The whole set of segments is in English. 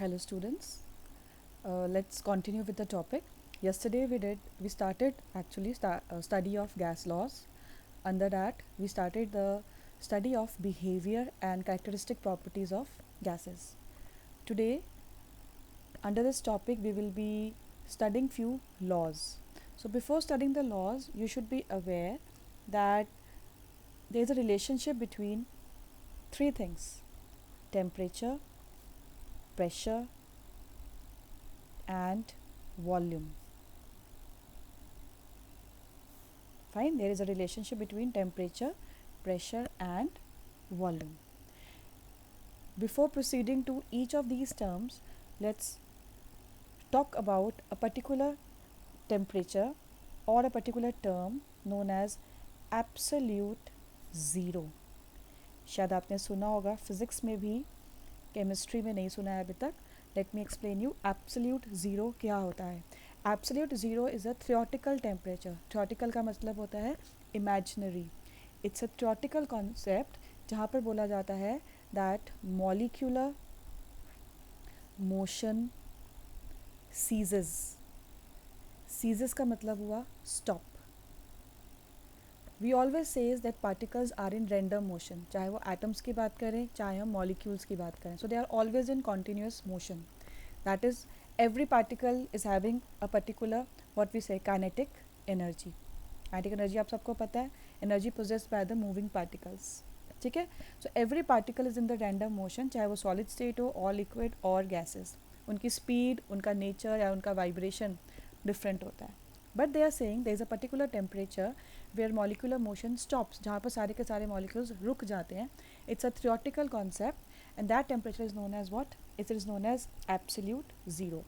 Hello students. Let's continue with the topic. Yesterday we started study of gas laws. Under that we started the study of behavior and characteristic properties of gases. Today under this topic we will be studying few laws. So before studying the laws you should be aware that there is a relationship between three things: temperature, pressure and volume. Fine, there is a relationship between temperature, pressure and volume. Before proceeding to each of these terms, let's talk about a particular temperature or a particular term known as absolute zero. शायद आपने सुना होगा, physics में भी, chemistry में नहीं सुना है अभी तक. Let me explain you absolute zero क्या होता है. Absolute zero is a theoretical temperature. Theoretical का मतलब होता है imaginary. It's a theoretical concept जहाँ पर बोला जाता है that molecular motion ceases. Ceases का मतलब हुआ stop. We always says that particles are in random motion, चाहे वो एटम्स की बात करें चाहे हम मॉलिक्यूल्स की बात करें. So they are always in continuous motion. That is every particle is having a particular what we say kinetic energy. Kinetic energy आप सबको पता है, energy possessed by the moving particles. ठीक है. so every particle is in the random motion, चाहे वो solid state हो or liquid or gases. उनकी speed, उनका nature या उनका vibration different होता है. but they are saying there is a particular temperature where molecular motion stops, जहाँ पर सारे के सारे molecules रुक जाते हैं. it's a theoretical concept and that temperature is known as what? It is known as absolute zero.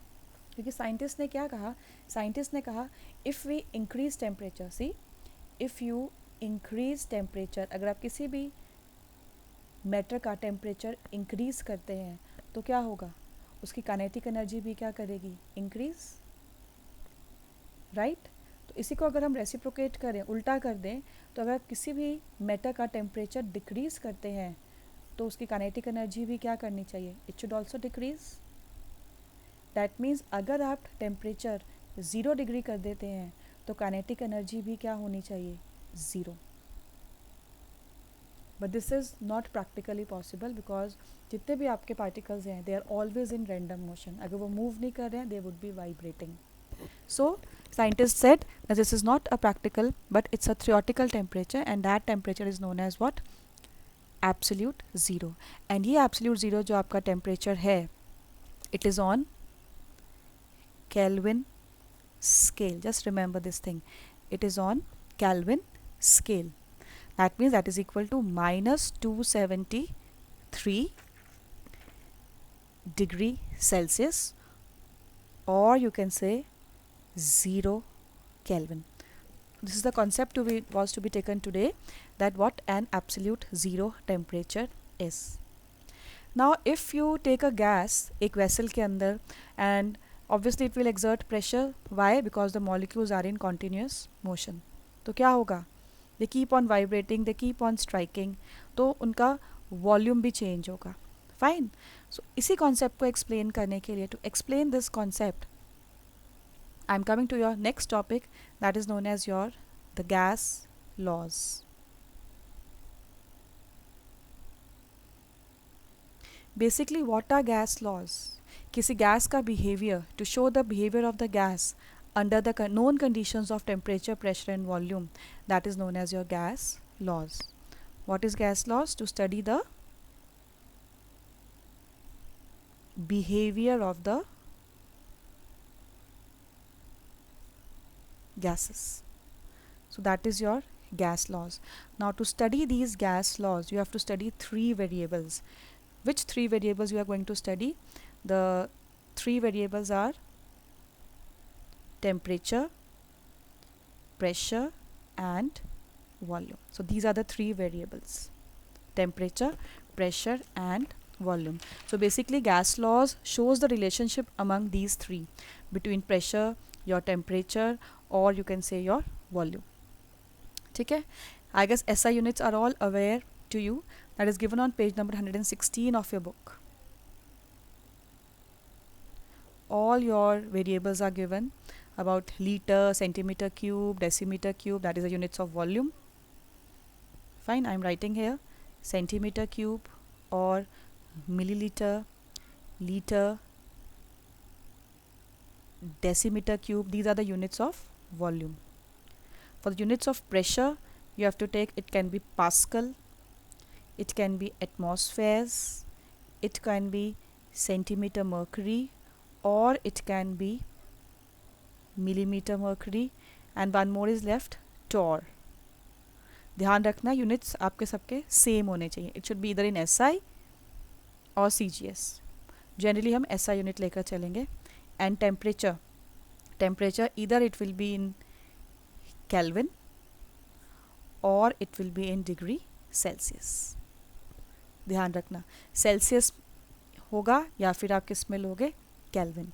क्योंकि scientist ने क्या कहा? साइंटिस्ट ने कहा if we increase temperature, see if you increase temperature, अगर आप किसी भी मैटर का टेम्परेचर इंक्रीज करते हैं तो क्या होगा? उसकी काइनेटिक एनर्जी भी क्या करेगी? इंक्रीज. राइट. तो इसी को अगर हम रेसिप्रोकेट करें, उल्टा कर दें, तो अगर किसी भी मैटर का टेम्परेचर डिक्रीज करते हैं तो उसकी काइनेटिक एनर्जी भी क्या करनी चाहिए? It should also decrease. That means अगर आप टेम्परेचर 0 डिग्री कर देते हैं तो काइनेटिक एनर्जी भी क्या होनी चाहिए? Zero. But this is not practically possible because जितने भी आपके पार्टिकल्स हैं they are always in random motion. अगर वो मूव नहीं कर रहे हैं they would be vibrating. So scientists said that this is not a practical but it's a theoretical temperature and that temperature is known as what? Absolute zero. and ये absolute zero जो आपका temperature है it is on Kelvin scale. Just remember this thing, it is on Kelvin scale. That means that is equal to minus 273 degree Celsius, or you can say 0 Kelvin. This is the concept was to be taken today, that what an absolute zero temperature is. Now if you take a gas एक vessel के अंदर and obviously it will exert pressure. Why? Because the molecules are in continuous motion. तो क्या होगा? They keep on vibrating, they keep on striking, तो उनका volume भी change होगा. फाइन. सो इसी कॉन्सेप्ट को एक्सप्लेन करने के लिए, to explain this concept, I am coming to your next topic that is known as your the gas laws. Basically what are gas laws? किसी गैस का behaviour, to show the behaviour of the gas under the known conditions of temperature, pressure and volume, that is known as your gas laws. What is gas laws? To study the behavior of the gases. So that is your gas laws. Now to study these gas laws you have to study three variables. Which three variables you are going to study? The three variables are temperature, pressure and volume. So these are the three variables: temperature, pressure and volume. So basically gas laws shows the relationship among these three, between pressure, your temperature, or you can say your volume. ठीक है. I guess SI units are all aware to you. That is given on page number 116 of your book. all your variables are given about liter, centimeter cube, decimeter cube, that is the units of volume. Fine, I'm writing here centimeter cube or milliliter, liter, decimeter cube, these are the units of volume. For the units of pressure, you have to take, it can be Pascal, it can be atmospheres, it can be centimeter mercury, or it can be millimeter mercury, and one more is left, torr. ध्यान रखना units आपके सबके same होने चाहिए. It should B इधर इन SI और CGS. Generally हम SI unit लेकर चलेंगे. And temperature either it will be in Kelvin or it will be in degree Celsius. ध्यान रखना सेल्सियस होगा या फिर आप किस में लोगे, केल्विन.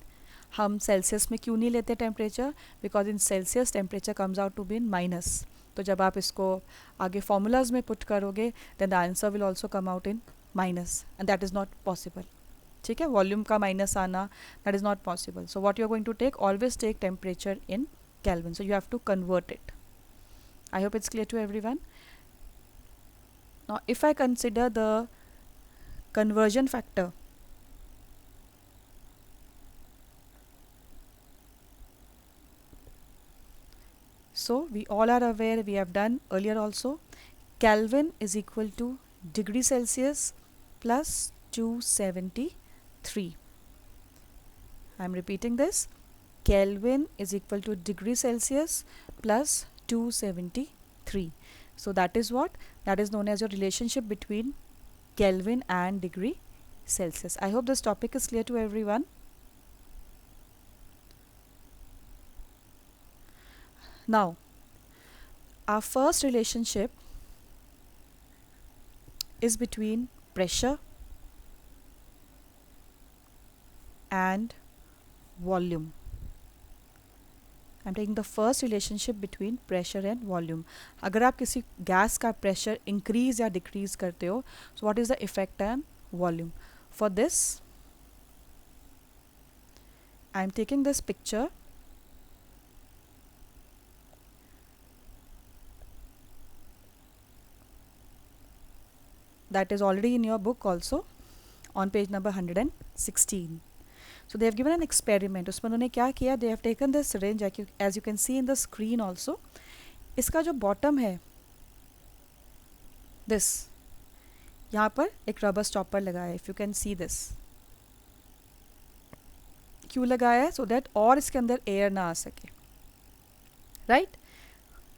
हम सेल्सियस में क्यों नहीं लेते temperature, because in Celsius temperature comes out to be in minus. तो जब आप इसको आगे फॉर्मूलाज में पुट करोगे then the answer will also come out in minus and that is not possible. ठीक है, वॉल्यूम का माइनस आना that is not possible. So what you are going to take, always take temperature in Kelvin. So you have to convert it. I hope it's clear to everyone. Now if I consider the conversion factor, so we all are aware, we have done earlier also, Kelvin is equal to degree Celsius plus 273. I am repeating this. Kelvin is equal to degree Celsius plus 273. So that is what? That is known as your relationship between Kelvin and degree Celsius. I hope this topic is clear to everyone. Now, our first relationship is between pressure and volume. I'm taking the first relationship between pressure and volume. अगर आप किसी gas का pressure increase या decrease करते हो, so what is the effect on volume? For this, I'm taking this picture. That is already in your book also, on page number 116. So they have given an experiment. उसमें उन्होंने क्या किया, they have taken this syringe as you can see in the screen also. इसका जो bottom है, this, यहाँ पर एक rubber stopper लगाया है. If you can see this, क्यों लगाया है? So that और इसके अंदर air ना आ सके, right?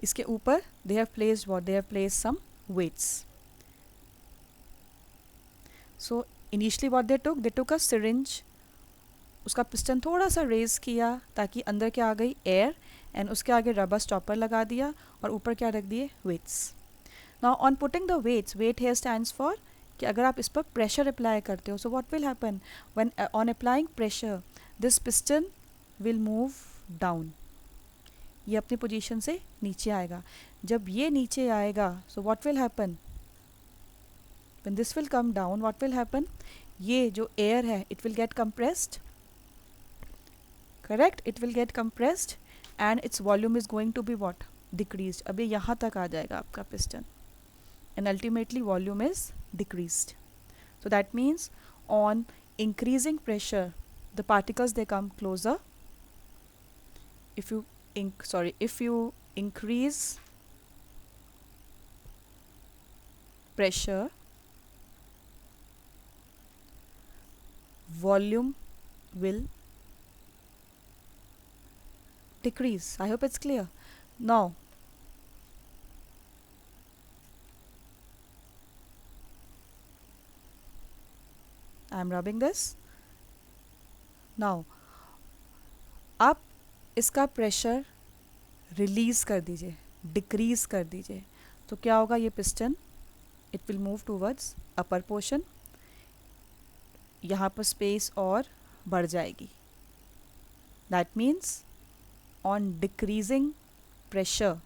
इसके ऊपर they have placed what? They have placed some weights. So initially what they took a syringe, उसका पिस्टन थोड़ा सा रेज किया ताकि अंदर क्या आ गई, एयर, एंड उसके आगे रबर स्टॉपर लगा दिया और ऊपर क्या रख दिए, weights. Now on putting the weights, weight here stands for कि अगर आप इस पर प्रेशर अप्लाई करते हो, so what will happen when on applying pressure, this piston will move down. ये अपनी पोजीशन से नीचे आएगा. जब ये नीचे आएगा, सो what will happen when this will come down, what will happen, ये जो एयर है it will get compressed. Correct, it will get compressed and its volume is going to be what, decreased. अब ये यहाँ तक आ जाएगा आपका piston and ultimately volume is decreased. So that means on increasing pressure the particles they come closer. If you increase pressure, volume will decrease. I hope it's clear. Now I'm rubbing this. Now आप इसका pressure release कर दीजिए, decrease कर दीजिए, तो क्या होगा, ये piston it will move towards upper portion. यहाँ पर स्पेस और बढ़ जाएगी. That means on decreasing pressure,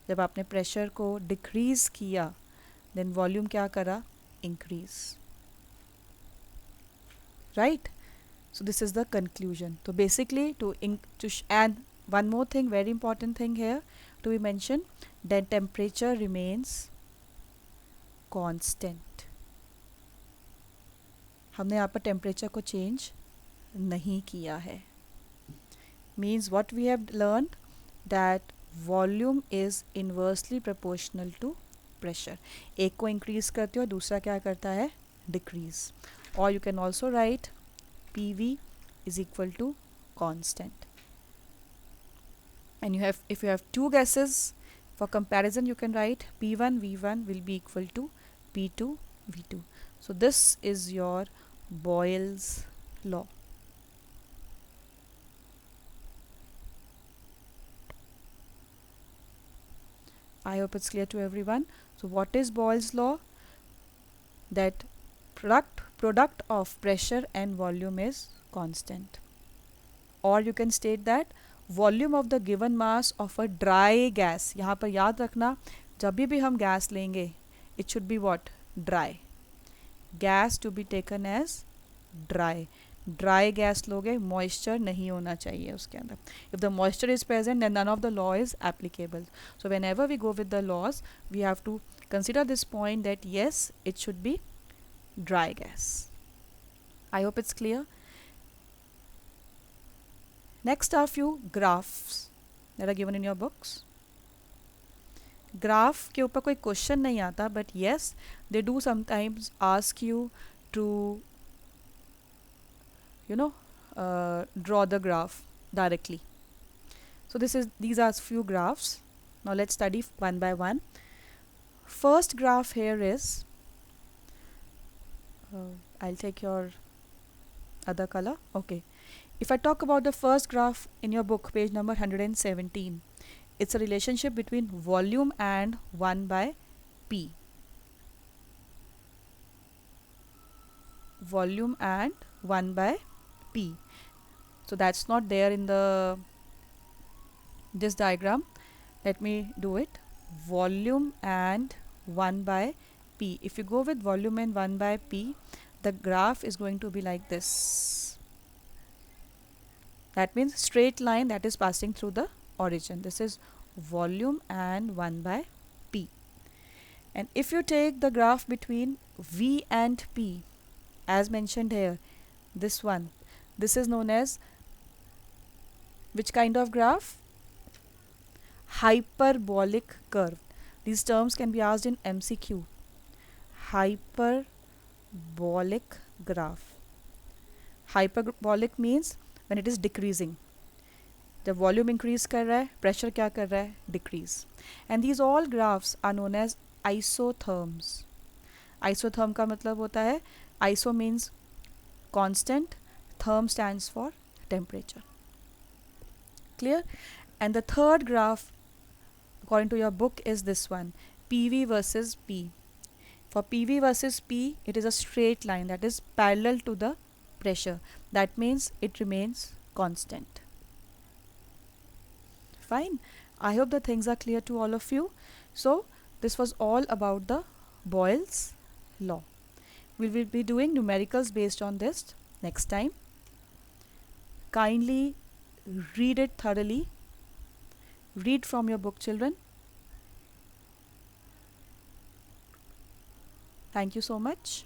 जब आपने प्रेशर को डिक्रीज किया, देन वॉल्यूम क्या करा, increase. Right. So this is the conclusion. So basically, and one more thing, very important thing here to be mentioned, that temperature remains constant. हमने यहाँ पर temperature को चेंज नहीं किया है. Means what we have learned, that volume is inversely proportional to pressure. एक को increase करते हो, दूसरा क्या करता है, decrease. Or you can also write PV is equal to constant. And if you have two gases, for comparison you can write P1 V1 will be equal to P2 V2. So this is your Boyle's law. I hope it's clear to everyone. So what is Boyle's law? That product of pressure and volume is constant. Or you can state that volume of the given mass of a dry gas. यहाँ पर याद रखना, जब भी हम gas लेंगे it should be what, dry. Gas to be taken as dry. Dry gas लोगे, moisture नहीं होना चाहिए उसके अंदर. If the moisture is present then none of the law is applicable. So whenever we go with the laws we have to consider this point that yes, it should be dry gas. I hope it's clear. Next are few graphs that are given in your books. Graph के ऊपर कोई question नहीं आता, but yes, they do sometimes ask you to, draw the graph directly. So these are few graphs. Now let's study one by one. First graph here is, I'll take your other color. Okay. If I talk about the first graph in your book, page number 117, it's a relationship between volume and 1 by P. Volume and 1 by P. So that's not there in this diagram. Let me do it. Volume and 1 by P. If you go with volume and 1 by P, the graph is going to be like this. That means straight line that is passing through the origin. This is volume and 1 by P. And if you take the graph between V and P, as mentioned here, this one, this is known as which kind of graph? Hyperbolic curve. These terms can be asked in MCQ. Hyperbolic graph. Hyperbolic means when it is decreasing. जब volume increase कर रहा है, pressure क्या कर रहा है? Decrease. And these all graphs are known as isotherms. Isotherm का मतलब होता है, iso means constant, therm stands for temperature. Clear? And the third graph according to your book is this one, PV versus P. For PV versus P, it is a straight line that is parallel to the pressure. That means it remains constant. Fine. I hope the things are clear to all of you. So this was all about the Boyle's law. We will be doing numericals based on this next time. Kindly read it thoroughly. Read from your book, children. Thank you so much.